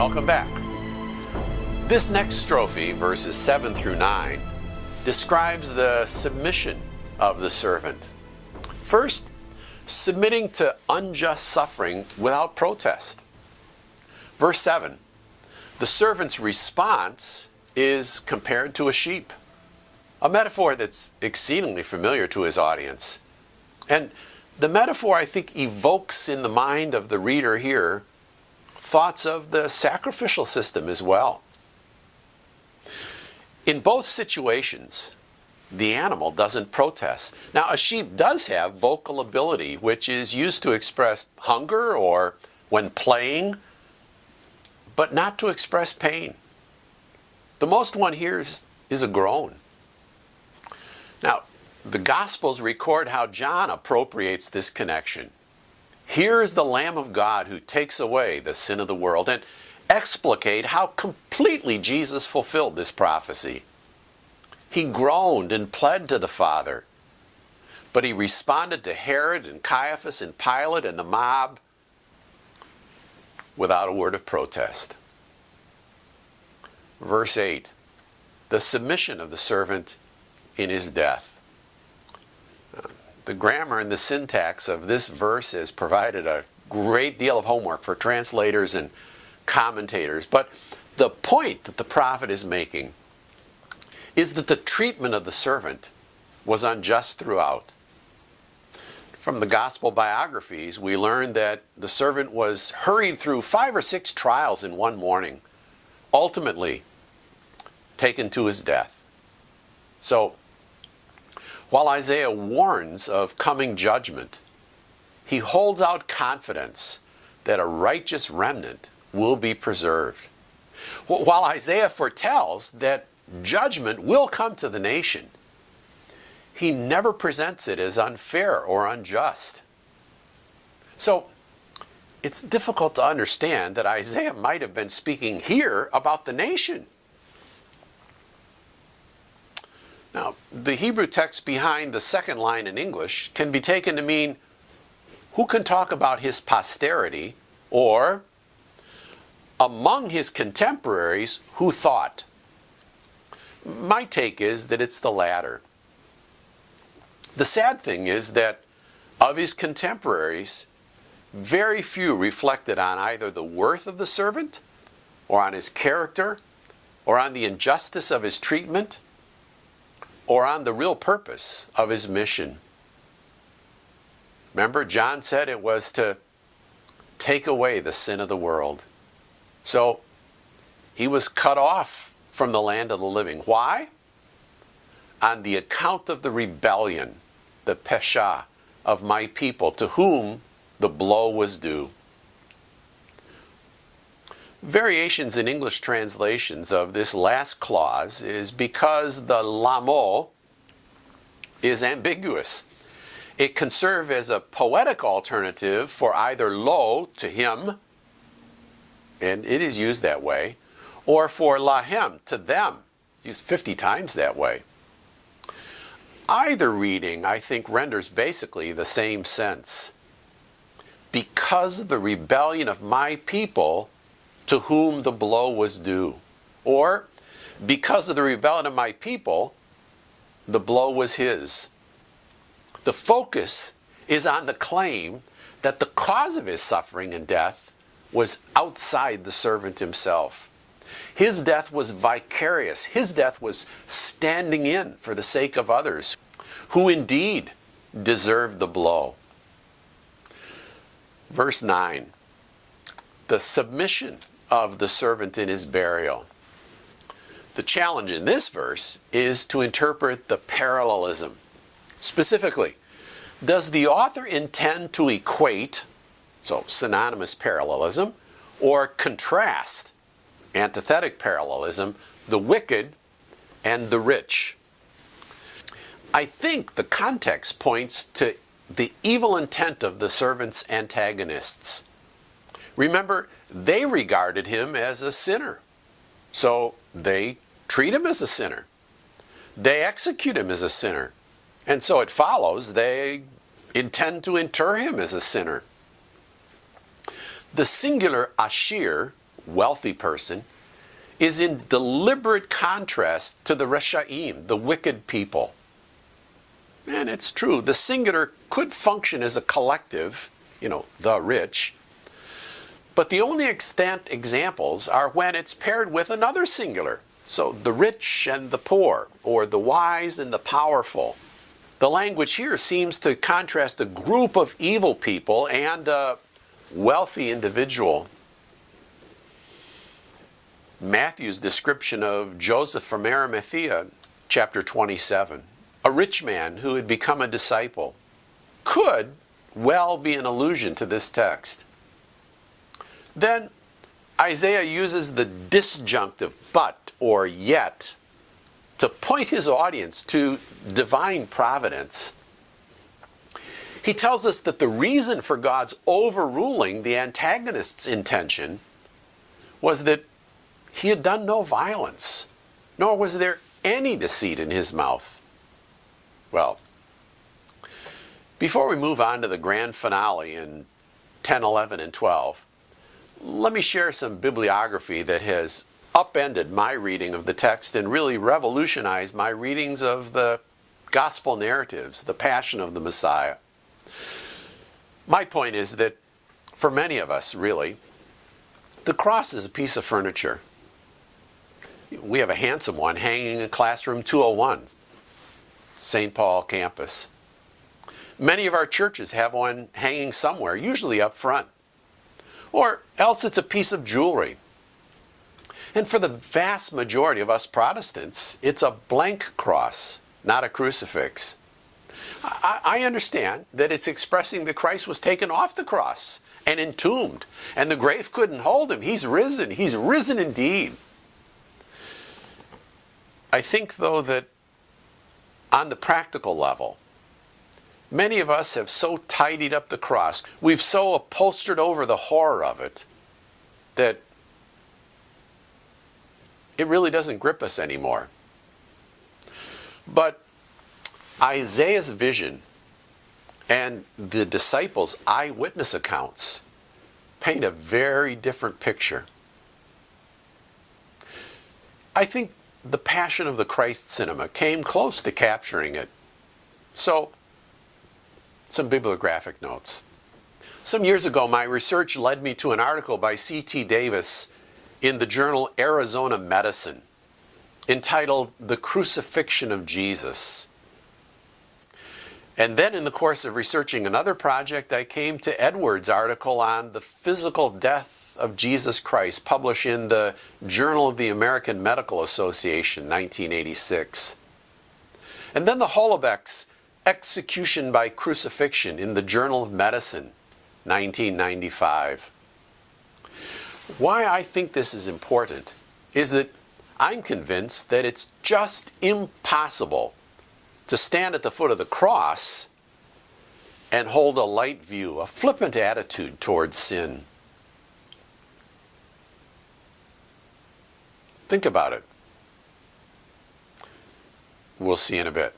Welcome back. This next strophe, verses 7 through 9, describes the submission of the servant. First, submitting to unjust suffering without protest. Verse 7, the servant's response is compared to a sheep, a metaphor that's exceedingly familiar to his audience. And the metaphor, I think, evokes in the mind of the reader here thoughts of the sacrificial system as well. In both situations, the animal doesn't protest. Now, a sheep does have vocal ability, which is used to express hunger or when playing, but not to express pain. The most one hears is a groan. Now, the Gospels record how John appropriates this connection. Here is the Lamb of God who takes away the sin of the world, and explicate how completely Jesus fulfilled this prophecy. He groaned and pled to the Father, but he responded to Herod and Caiaphas and Pilate and the mob without a word of protest. Verse 8, the submission of the servant in his death. The grammar and the syntax of this verse has provided a great deal of homework for translators and commentators. But the point that the prophet is making is that the treatment of the servant was unjust throughout. From the gospel biographies, we learn that the servant was hurried through 5 or 6 trials in one morning, ultimately taken to his death. So, while Isaiah warns of coming judgment, he holds out confidence that a righteous remnant will be preserved. While Isaiah foretells that judgment will come to the nation, he never presents it as unfair or unjust. So, it's difficult to understand that Isaiah might have been speaking here about the nation. Now, the Hebrew text behind the second line in English can be taken to mean, who can talk about his posterity, or among his contemporaries who thought. My take is that it's the latter. The sad thing is that of his contemporaries, very few reflected on either the worth of the servant, or on his character, or on the injustice of his treatment, or on the real purpose of his mission. Remember, John said it was to take away the sin of the world. So, he was cut off from the land of the living. Why? On the account of the rebellion, the pesha of my people, to whom the blow was due. Variations in English translations of this last clause is because the lamo is ambiguous. It can serve as a poetic alternative for either lo, to him, and it is used that way, or for lahem, to them, used 50 times that way. Either reading, I think, renders basically the same sense. Because of the rebellion of my people, to whom the blow was due. Or, because of the rebellion of my people, the blow was his. The focus is on the claim that the cause of his suffering and death was outside the servant himself. His death was vicarious. His death was standing in for the sake of others who indeed deserved the blow. Verse 9, the submission of the servant in his burial. The challenge in this verse is to interpret the parallelism. Specifically, does the author intend to equate, so synonymous parallelism, or contrast, antithetic parallelism, the wicked and the rich? I think the context points to the evil intent of the servant's antagonists. Remember, they regarded him as a sinner, so they treat him as a sinner. They execute him as a sinner, and so it follows they intend to inter him as a sinner. The singular ashir wealthy person, is in deliberate contrast to the reshaim, the wicked people. And it's true, the singular could function as a collective, the rich, but the only extant examples are when it's paired with another singular. So the rich and the poor, or the wise and the powerful. The language here seems to contrast a group of evil people and a wealthy individual. Matthew's description of Joseph from Arimathea, chapter 27, a rich man who had become a disciple, could well be an allusion to this text. Then Isaiah uses the disjunctive but or yet to point his audience to divine providence. He tells us that the reason for God's overruling the antagonist's intention was that he had done no violence, nor was there any deceit in his mouth. Well, before we move on to the grand finale in 10, 11, and 12, let me share some bibliography that has upended my reading of the text and really revolutionized my readings of the gospel narratives, the passion of the Messiah. My point is that for many of us, really, the cross is a piece of furniture. We have a handsome one hanging in classroom 201, St. Paul campus. Many of our churches have one hanging somewhere, usually up front. Or else it's a piece of jewelry. And for the vast majority of us Protestants, it's a blank cross, not a crucifix. I understand that it's expressing that Christ was taken off the cross and entombed, and the grave couldn't hold him. He's risen indeed. I think, though, that on the practical level, many of us have so tidied up the cross, we've so upholstered over the horror of it, that it really doesn't grip us anymore. But Isaiah's vision and the disciples' eyewitness accounts paint a very different picture. I think the Passion of the Christ cinema came close to capturing it. So, some bibliographic notes. Some years ago, my research led me to an article by C.T. Davis in the journal Arizona Medicine, entitled The Crucifixion of Jesus. And then in the course of researching another project, I came to Edwards' article on the physical death of Jesus Christ, published in the Journal of the American Medical Association, 1986. And then the Holobeck's Execution by Crucifixion in the Journal of Medicine, 1995. Why I think this is important is that I'm convinced that it's just impossible to stand at the foot of the cross and hold a light view, a flippant attitude towards sin. Think about it. We'll see in a bit.